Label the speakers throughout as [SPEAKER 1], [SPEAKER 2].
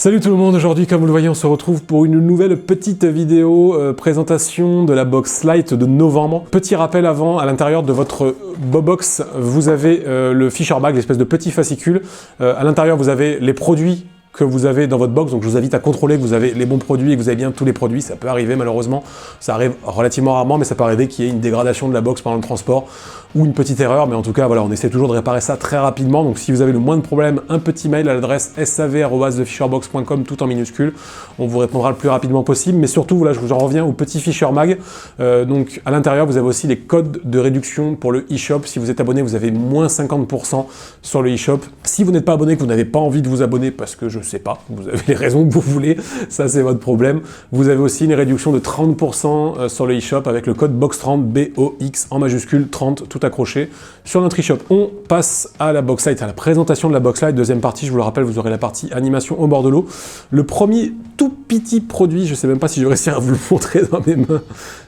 [SPEAKER 1] Salut tout le monde, aujourd'hui comme vous le voyez on se retrouve pour une nouvelle petite vidéo présentation de la box light de novembre. Petit rappel avant, à l'intérieur de votre box vous avez le Fisher Bag, l'espèce de petit fascicule. À l'intérieur vous avez les produits que vous avez dans votre box, donc je vous invite à contrôler que vous avez les bons produits et que vous avez bien tous les produits. Ça peut arriver malheureusement, ça arrive relativement rarement, mais ça peut arriver qu'il y ait une dégradation de la box pendant le transport ou une petite erreur, mais en tout cas voilà, on essaie toujours de réparer ça très rapidement. Donc si vous avez le moindre problème, un petit mail à l'adresse sav@thefisherbox.com tout en minuscule, on vous répondra le plus rapidement possible. Mais surtout voilà, je vous en reviens au petit Fisher Mag. Donc à l'intérieur vous avez aussi les codes de réduction pour le e-shop. Si vous êtes abonné, vous avez moins 50% sur le e-shop. Si vous n'êtes pas abonné, que vous n'avez pas envie de vous abonner parce que je sais pas, vous avez les raisons que vous voulez, ça c'est votre problème. Vous avez aussi une réduction de 30% sur le e-shop avec le code BOX30, BOX en majuscule 30, tout accroché sur notre e-shop. On passe à la box light, à la présentation de la box light. Deuxième partie, je vous le rappelle, vous aurez la partie animation au bord de l'eau. Le premier tout petit produit, je sais même pas si je vais réussir à vous le montrer dans mes mains,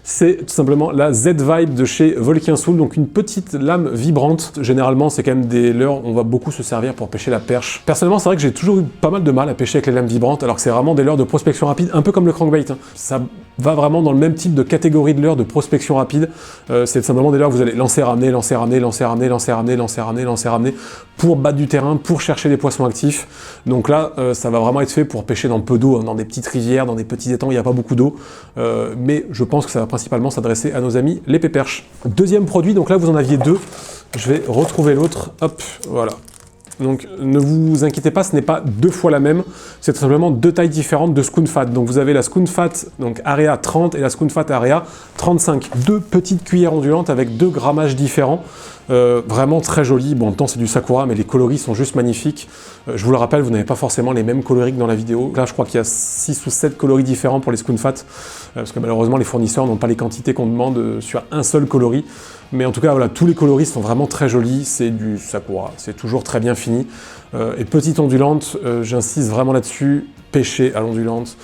[SPEAKER 1] c'est tout simplement la Z-Vibe de chez Volkinsoul, donc une petite lame vibrante. Généralement, c'est quand même des leurres, on va beaucoup se servir pour pêcher la perche. Personnellement, c'est vrai que j'ai toujours eu pas mal de mal à pêcher avec les lames vibrantes, alors que c'est vraiment des leurres de prospection rapide, un peu comme le crankbait. Ça va vraiment dans le même type de catégorie de leurres de prospection rapide. C'est tout simplement des leurres que vous allez lancer, ramener, lancer, ramener, lancer, ramener, lancer, ramener, lancer, ramener, lancer, ramener, pour battre du terrain, pour chercher des poissons actifs. Donc là, ça va vraiment être fait pour pêcher dans peu d'eau, hein, dans des petites rivières, dans des petits étangs, il n'y a pas beaucoup d'eau. Mais je pense que ça va principalement s'adresser à nos amis les péperches. Deuxième produit, donc là vous en aviez deux. Je vais retrouver l'autre. Hop, voilà. Donc ne vous inquiétez pas, ce n'est pas deux fois la même, c'est tout simplement deux tailles différentes de Schoon Fat. Donc vous avez la Schoon Fat donc Area 30 et la Schoon Fat Area 35. Deux petites cuillères ondulantes avec deux grammages différents. Vraiment très joli. Bon, en même temps c'est du Sakura, mais les coloris sont juste magnifiques. Je vous le rappelle, vous n'avez pas forcément les mêmes coloris que dans la vidéo. Là je crois qu'il y a 6 ou 7 coloris différents pour les Schoon Fat, parce que malheureusement les fournisseurs n'ont pas les quantités qu'on demande sur un seul coloris. Mais en tout cas, voilà, tous les coloris sont vraiment très jolis, c'est du Sakura, c'est toujours très bien fini. Et petite ondulante, j'insiste vraiment là-dessus, pêcher à l'ondulante,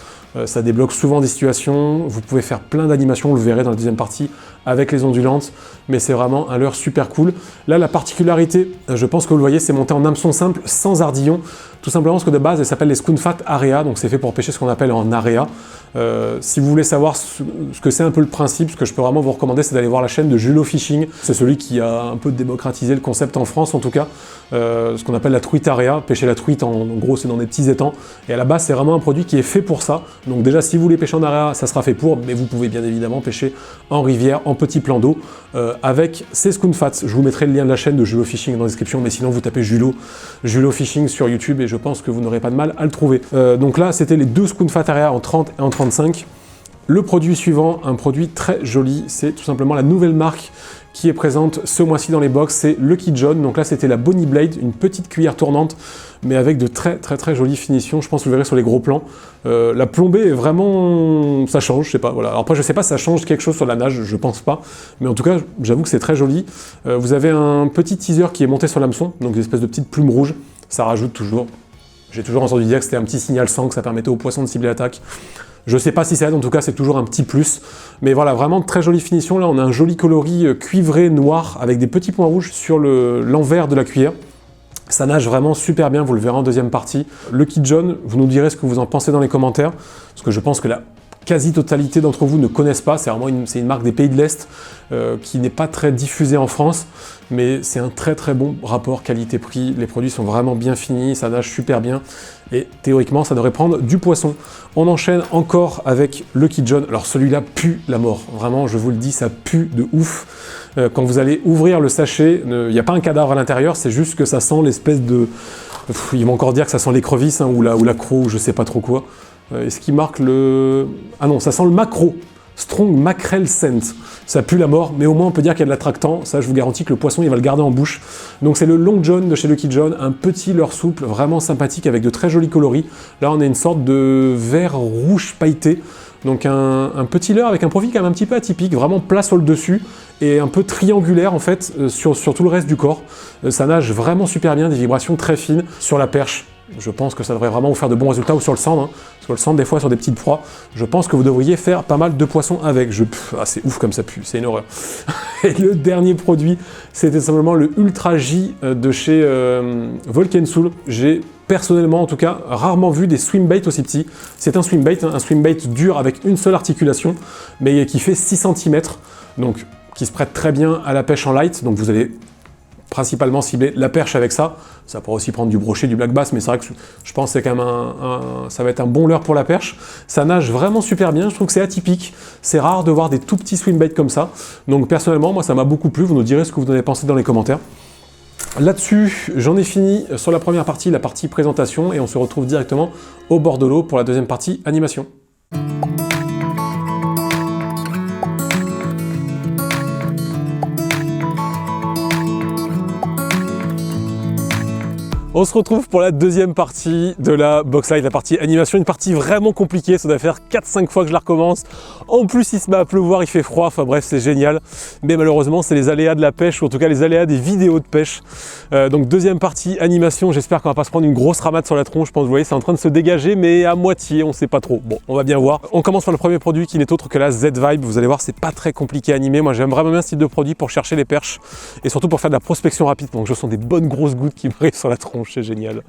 [SPEAKER 1] ça débloque souvent des situations, vous pouvez faire plein d'animations, vous le verrez dans la deuxième partie, avec les ondulantes, mais c'est vraiment un leurre super cool. Là, la particularité, je pense que vous le voyez, c'est monté en hameçon simple, sans ardillon, tout simplement parce que de base, elle s'appelle les Schoon Fat Area, donc c'est fait pour pêcher ce qu'on appelle en area. Si vous voulez savoir ce que c'est un peu le principe, ce que je peux vraiment vous recommander, c'est d'aller voir la chaîne de Julo Fishing. C'est celui qui a un peu démocratisé le concept en France, en tout cas. Ce qu'on appelle la truite area. Pêcher la truite, en gros, c'est dans des petits étangs. Et à la base, c'est vraiment un produit qui est fait pour ça. Donc déjà, si vous voulez pêcher en area, ça sera fait pour, mais vous pouvez bien évidemment pêcher en rivière, en petit plan d'eau, avec ces Schoon Fats. Je vous mettrai le lien de la chaîne de Julo Fishing dans la description, mais sinon, vous tapez Julo Fishing sur YouTube et je pense que vous n'aurez pas de mal à le trouver. Donc là, c'était les deux Schoon Fat Area en 30 et en 35. Le produit suivant, un produit très joli, c'est tout simplement la nouvelle marque qui est présente ce mois-ci dans les box, c'est Lucky John. Donc là, c'était la Bonnie Blade, une petite cuillère tournante, mais avec de très jolies finitions. Je pense que vous verrez sur les gros plans. La plombée est vraiment... ça change, je sais pas. Voilà. Alors après, je sais pas si ça change quelque chose sur la nage, je pense pas. Mais en tout cas, j'avoue que c'est très joli. Vous avez un petit teaser qui est monté sur l'hameçon, donc des espèces de petites plumes rouges. Ça rajoute toujours... J'ai toujours entendu dire que c'était un petit signal sang, que ça permettait aux poissons de cibler l'attaque. Je sais pas si ça aide, en tout cas c'est toujours un petit plus. Mais voilà, vraiment très jolie finition. Là on a un joli coloris cuivré noir avec des petits points rouges sur l'envers de la cuillère. Ça nage vraiment super bien, vous le verrez en deuxième partie. Lucky John, vous nous direz ce que vous en pensez dans les commentaires, parce que je pense que la quasi-totalité d'entre vous ne connaissent pas. C'est vraiment une marque des pays de l'Est qui n'est pas très diffusée en France, mais c'est un très bon rapport qualité-prix. Les produits sont vraiment bien finis, ça nage super bien, et théoriquement ça devrait prendre du poisson. On enchaîne encore avec Lucky John. Alors celui-là pue la mort, vraiment je vous le dis, ça pue de ouf. Quand vous allez ouvrir le sachet, il n'y a pas un cadavre à l'intérieur, c'est juste que ça sent l'espèce de... ils vont encore dire que ça sent l'écrevisse, hein, ou la croc, ou je sais pas trop quoi. Et ce qui marque le... ah non, ça sent le maquereau. Strong Mackerel Scent. Ça pue la mort, mais au moins on peut dire qu'il y a de l'attractant. Ça, je vous garantis que le poisson, il va le garder en bouche. Donc c'est le Long John de chez Lucky John, un petit leurre souple, vraiment sympathique, avec de très jolis coloris. Là, on a une sorte de vert rouge pailleté. Donc un petit leurre avec un profil quand même un petit peu atypique, vraiment plat sur le dessus, et un peu triangulaire en fait sur tout le reste du corps. Ça nage vraiment super bien, des vibrations très fines sur la perche. Je pense que ça devrait vraiment vous faire de bons résultats, ou sur le cendre, hein, parce que le cendre des fois sur des petites proies, je pense que vous devriez faire pas mal de poissons avec. C'est ouf comme ça pue, c'est une horreur. Et le dernier produit, c'était simplement le Ultra J de chez Volkinsoul. J'ai personnellement en tout cas, rarement vu des swim baits aussi petits. C'est un swim bait dur avec une seule articulation, mais qui fait 6 cm, donc qui se prête très bien à la pêche en light. Donc vous allez principalement cibler la perche avec ça. Ça pourra aussi prendre du brochet, du black bass, mais c'est vrai que je pense que c'est quand même ça va être un bon leurre pour la perche. Ça nage vraiment super bien, je trouve que c'est atypique. C'est rare de voir des tout petits swim baits comme ça. Donc personnellement, moi ça m'a beaucoup plu. Vous nous direz ce que vous en avez pensé dans les commentaires. Là-dessus, j'en ai fini sur la première partie, la partie présentation, et on se retrouve directement au bord de l'eau pour la deuxième partie animation. On se retrouve pour la deuxième partie de la Boxlight, la partie animation, une partie vraiment compliquée, ça doit faire 4-5 fois que je la recommence. En plus il se met à pleuvoir, il fait froid, enfin bref c'est génial. Mais malheureusement c'est les aléas de la pêche, ou en tout cas les aléas des vidéos de pêche. Donc deuxième partie animation, j'espère qu'on va pas se prendre une grosse ramade sur la tronche, je pense, vous voyez c'est en train de se dégager mais à moitié, on sait pas trop. Bon, on va bien voir. On commence par le premier produit qui n'est autre que la Z-Vibe, vous allez voir c'est pas très compliqué à animer. Moi j'aime vraiment bien ce type de produit pour chercher les perches et surtout pour faire de la prospection rapide. Donc je sens des bonnes grosses gouttes qui m'arrivent sur la tronche. C'est génial.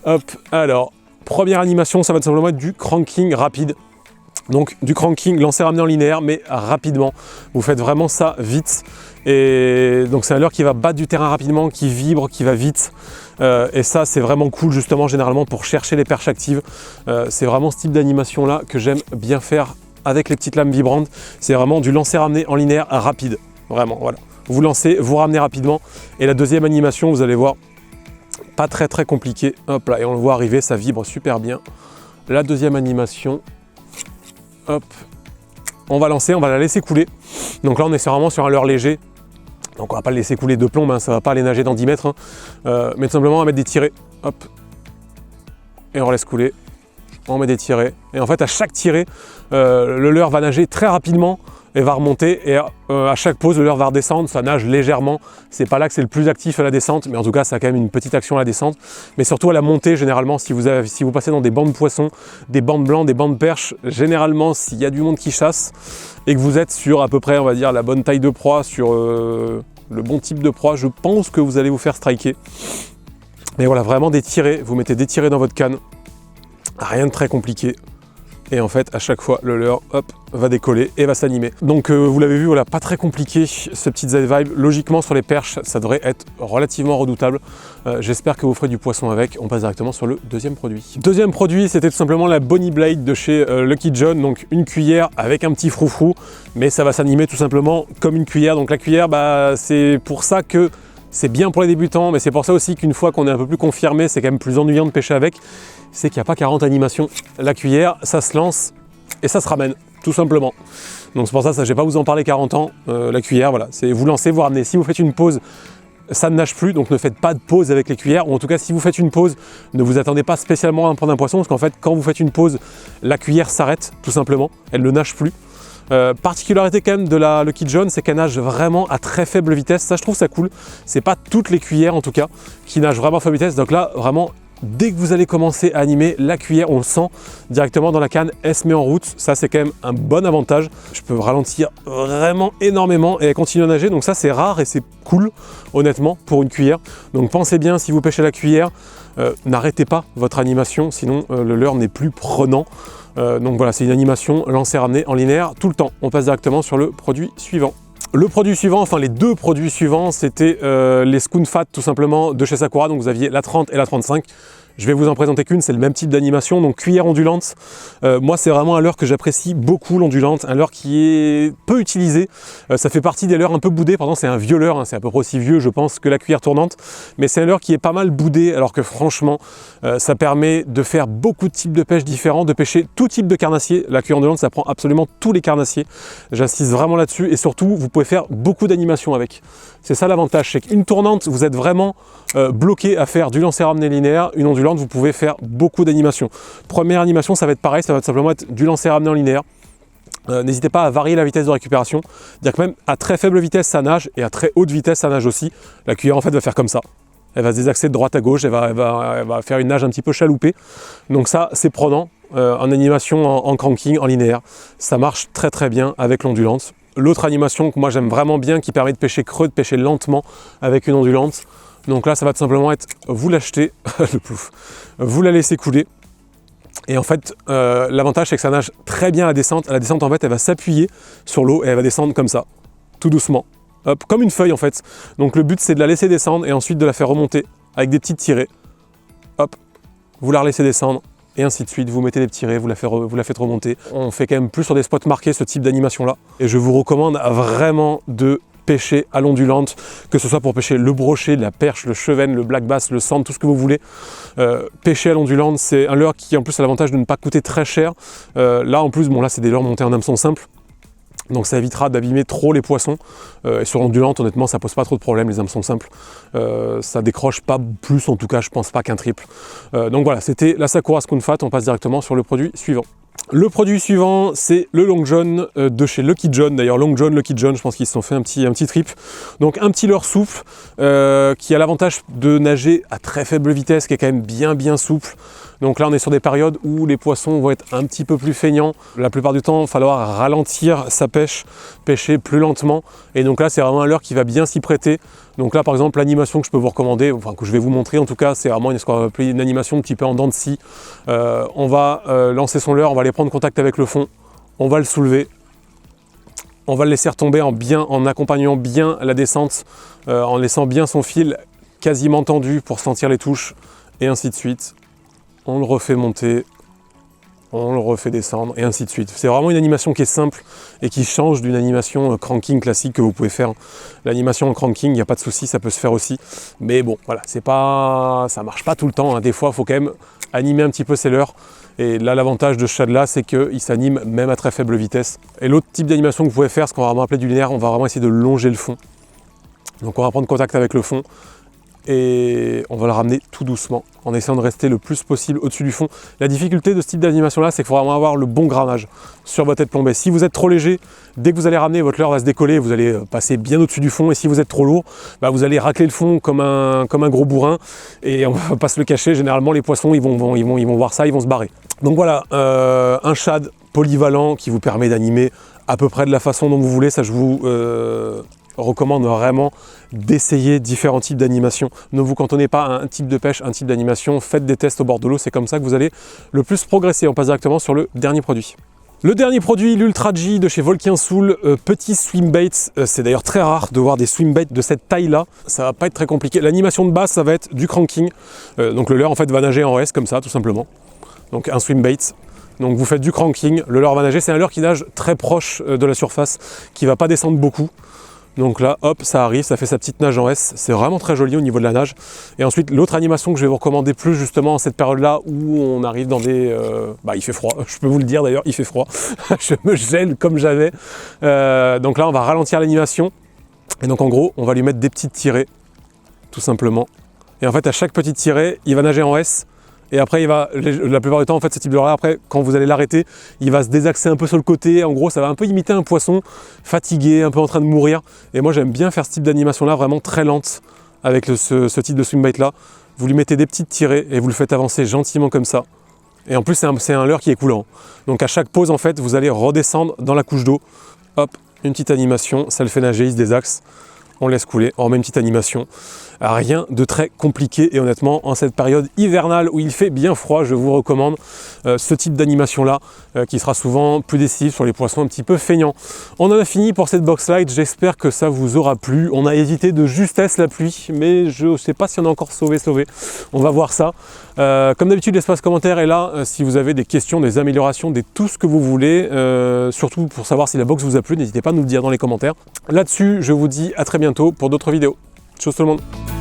[SPEAKER 1] Hop, alors, première animation, ça va tout simplement être du cranking rapide. Donc du cranking, lancer ramené en linéaire, mais rapidement. Vous faites vraiment ça vite. Et donc c'est un leurre qui va battre du terrain rapidement, qui vibre, qui va vite. Et ça, c'est vraiment cool, justement, généralement, pour chercher les perches actives. C'est vraiment ce type d'animation-là que j'aime bien faire avec les petites lames vibrantes. C'est vraiment du lancer ramené en linéaire rapide. Vraiment, voilà. Vous lancez, vous ramenez rapidement. Et la deuxième animation, vous allez voir, pas très compliqué, hop là, et on le voit arriver, ça vibre super bien. La deuxième animation, hop, on va lancer, on va la laisser couler. Donc là on est vraiment sur un leurre léger, donc on va pas le laisser couler de plomb, hein, ça va pas aller nager dans 10 mètres, hein. Mais tout simplement on va mettre des tirées, hop, et on laisse couler, on met des tirées, et en fait à chaque tirée, le leurre va nager très rapidement, et va remonter, et à chaque pause, le leurre va redescendre, ça nage légèrement. C'est pas là que c'est le plus actif à la descente, mais en tout cas, ça a quand même une petite action à la descente. Mais surtout à la montée, généralement, si vous passez dans des bancs de poissons, des bancs de blancs, des bancs de perches, généralement, s'il y a du monde qui chasse, et que vous êtes sur à peu près, on va dire, la bonne taille de proie, sur le bon type de proie, je pense que vous allez vous faire striker. Mais voilà, vraiment des tirées, vous mettez des tirées dans votre canne, rien de très compliqué. Et en fait, à chaque fois, le leurre, hop, va décoller et va s'animer. Donc, vous l'avez vu, voilà, pas très compliqué, ce petit Z-Vibe. Logiquement, sur les perches, ça devrait être relativement redoutable. J'espère que vous ferez du poisson avec. On passe directement sur le deuxième produit. Deuxième produit, c'était tout simplement la Bonnie Blade de chez Lucky John. Donc, une cuillère avec un petit froufrou, mais ça va s'animer tout simplement comme une cuillère. Donc, la cuillère, bah, c'est pour ça que c'est bien pour les débutants, mais c'est pour ça aussi qu'une fois qu'on est un peu plus confirmé, c'est quand même plus ennuyant de pêcher avec. C'est qu'il n'y a pas 40 animations. La cuillère, ça se lance et ça se ramène, tout simplement. Donc c'est pour ça, je ne vais pas vous en parler 40 ans. La cuillère, voilà, c'est vous lancez, vous ramenez. Si vous faites une pause, ça ne nage plus, donc ne faites pas de pause avec les cuillères. Ou en tout cas, si vous faites une pause, ne vous attendez pas spécialement à prendre un poisson, parce qu'en fait, quand vous faites une pause, la cuillère s'arrête, tout simplement. Elle ne nage plus. Particularité quand même de la Lucky John, c'est qu'elle nage vraiment à très faible vitesse. Ça, je trouve ça cool. C'est pas toutes les cuillères, en tout cas, qui nagent vraiment à faible vitesse. Donc là, vraiment, dès que vous allez commencer à animer la cuillère, on le sent directement dans la canne, elle se met en route. Ça, c'est quand même un bon avantage. Je peux ralentir vraiment énormément et elle continue à nager. Donc ça, c'est rare et c'est cool, honnêtement, pour une cuillère. Donc pensez bien, si vous pêchez la cuillère, n'arrêtez pas votre animation, sinon le leurre n'est plus prenant. Donc voilà, c'est une animation lancer-ramener en linéaire tout le temps. On passe directement sur le produit suivant. Le produit suivant, enfin les deux produits suivants, c'était les Skoon Fat tout simplement de chez Sakura. Donc vous aviez la 30 et la 35. Je vais vous en présenter qu'une, c'est le même type d'animation, donc cuillère ondulante. Moi, c'est vraiment un leurre que j'apprécie beaucoup, l'ondulante, un leurre qui est peu utilisé. Ça fait partie des leurres un peu boudés, pourtant c'est un vieux leurre, hein, c'est à peu près aussi vieux, je pense, que la cuillère tournante. Mais c'est un leurre qui est pas mal boudé, alors que franchement, ça permet de faire beaucoup de types de pêche différents, de pêcher tout type de carnassier. La cuillère ondulante, ça prend absolument tous les carnassiers. J'insiste vraiment là-dessus, et surtout, vous pouvez faire beaucoup d'animations avec. C'est ça l'avantage, c'est qu'une tournante, vous êtes vraiment bloqué à faire du lancer ramené linéaire. Une ondulante, vous pouvez faire beaucoup d'animations. Première animation, ça va être pareil, ça va simplement être du lancer ramené en linéaire. N'hésitez pas à varier la vitesse de récupération. C'est-à-dire que même à très faible vitesse, ça nage, et à très haute vitesse, ça nage aussi. La cuillère, en fait, va faire comme ça. Elle va se désaxer de droite à gauche, elle va faire une nage un petit peu chaloupée. Donc ça, c'est prenant. En animation, en cranking, en linéaire. Ça marche très très bien avec l'ondulante. L'autre animation que moi j'aime vraiment bien, qui permet de pêcher creux, de pêcher lentement avec une ondulante, Donc là, ça va tout simplement être, vous l'achetez, le plouf, vous la laissez couler. Et en fait, l'avantage, c'est que ça nage très bien à la descente. À la descente, en fait, elle va s'appuyer sur l'eau et elle va descendre comme ça, tout doucement. Hop, comme une feuille, en fait. Donc le but, c'est de la laisser descendre et ensuite de la faire remonter avec des petites tirées. Hop, vous la relaissez descendre et ainsi de suite. Vous mettez des petits tirées, vous la faites remonter. On fait quand même plus sur des spots marqués, ce type d'animation-là. Et je vous recommande vraiment de pêcher à l'ondulante, que ce soit pour pêcher le brochet, la perche, le chevenne, le black bass, le sand, tout ce que vous voulez. Pêcher à l'ondulante, c'est un leurre qui en plus a l'avantage de ne pas coûter très cher. Là en plus, bon là c'est des leurres montés en hameçon simple, donc ça évitera d'abîmer trop les poissons. Et sur l'ondulante, honnêtement, ça pose pas trop de problèmes, les hameçons simples. Ça décroche pas plus, en tout cas, je pense pas qu'un triple. Donc voilà, c'était la Sakura Spoon Fat. On passe directement sur le produit suivant. Le produit suivant, c'est le Long John de chez Lucky John. D'ailleurs, Long John, Lucky John, je pense qu'ils se sont fait un petit trip. Donc un petit leurre souple qui a l'avantage de nager à très faible vitesse, qui est quand même bien souple. Donc là, on est sur des périodes où les poissons vont être un petit peu plus feignants. La plupart du temps, il va falloir ralentir sa pêche, pêcher plus lentement. Et donc là, c'est vraiment un leurre qui va bien s'y prêter. Donc là, par exemple, l'animation que je peux vous recommander, enfin que je vais vous montrer en tout cas, c'est vraiment ce qu'on va appeler une animation un petit peu en dents de scie. On va lancer son leurre, on va aller prendre contact avec le fond, on va le soulever. On va le laisser retomber en accompagnant bien la descente, en laissant bien son fil quasiment tendu pour sentir les touches, et ainsi de suite. On le refait monter, on le refait descendre, et ainsi de suite. C'est vraiment une animation qui est simple et qui change d'une animation cranking classique que vous pouvez faire. L'animation en cranking, il n'y a pas de souci, ça peut se faire aussi. Mais bon, voilà, ça marche pas tout le temps. Hein. Des fois, il faut quand même animer un petit peu ses leurres. Et là, l'avantage de ce shad-là, c'est qu'il s'anime même à très faible vitesse. Et l'autre type d'animation que vous pouvez faire, ce qu'on va vraiment appeler du linéaire, on va vraiment essayer de longer le fond. Donc on va prendre contact avec le fond et on va le ramener tout doucement en essayant de rester le plus possible au-dessus du fond. La difficulté de ce type d'animation-là, c'est qu'il faut vraiment avoir le bon grammage sur votre tête plombée. Si vous êtes trop léger, dès que vous allez ramener, votre leurre va se décoller, vous allez passer bien au-dessus du fond. Et si vous êtes trop lourd, bah vous allez racler le fond comme un gros bourrin. Et on va pas se le cacher, généralement les poissons, ils vont voir ça, ils vont se barrer. Donc voilà, un shad polyvalent qui vous permet d'animer à peu près de la façon dont vous voulez. Ça, je vous recommande vraiment d'essayer différents types d'animation. Ne vous cantonnez pas à un type de pêche, un type d'animation. Faites des tests au bord de l'eau, c'est comme ça que vous allez le plus progresser. On passe directement sur le dernier produit. Le dernier produit, l'Ultra G de chez Volquin Soul, petit swim bait. C'est d'ailleurs très rare de voir des swim baits de cette taille-là. Ça va pas être très compliqué. L'animation de base, ça va être du cranking. Donc le leurre en fait va nager en S comme ça, tout simplement. Donc un swim bait. Donc vous faites du cranking, le leurre va nager. C'est un leurre qui nage très proche de la surface, qui va pas descendre beaucoup. Donc là, hop, ça arrive, ça fait sa petite nage en S. C'est vraiment très joli au niveau de la nage. Et ensuite, l'autre animation que je vais vous recommander plus justement en cette période-là où on arrive dans des... il fait froid, je peux vous le dire d'ailleurs, il fait froid. Je me gèle comme jamais. Donc là, on va ralentir l'animation. Et donc en gros, on va lui mettre des petites tirées, tout simplement. Et en fait, à chaque petite tirée, il va nager en S. Et après, il va, la plupart du temps, en fait, ce type de leurre-là, après, quand vous allez l'arrêter, il va se désaxer un peu sur le côté. En gros, ça va un peu imiter un poisson fatigué, un peu en train de mourir. Et moi, j'aime bien faire ce type d'animation-là, vraiment très lente, avec ce type de swim bait-là. Vous lui mettez des petites tirées et vous le faites avancer gentiment comme ça. Et en plus, c'est un leurre qui est coulant. Donc, à chaque pause, en fait, vous allez redescendre dans la couche d'eau. Hop, une petite animation, ça le fait nager, il se désaxe. On laisse couler, on remet une petite animation. Rien de très compliqué et honnêtement, en cette période hivernale où il fait bien froid, je vous recommande ce type d'animation-là qui sera souvent plus décisif sur les poissons un petit peu feignants. On en a fini pour cette box light, j'espère que ça vous aura plu. On a évité de justesse la pluie, mais je ne sais pas si on a encore sauvé. On va voir ça. Comme d'habitude, l'espace commentaire est là si vous avez des questions, des améliorations, tout ce que vous voulez. Surtout pour savoir si la box vous a plu, n'hésitez pas à nous le dire dans les commentaires. Là-dessus, je vous dis à très bientôt pour d'autres vidéos. Ciao tout le monde!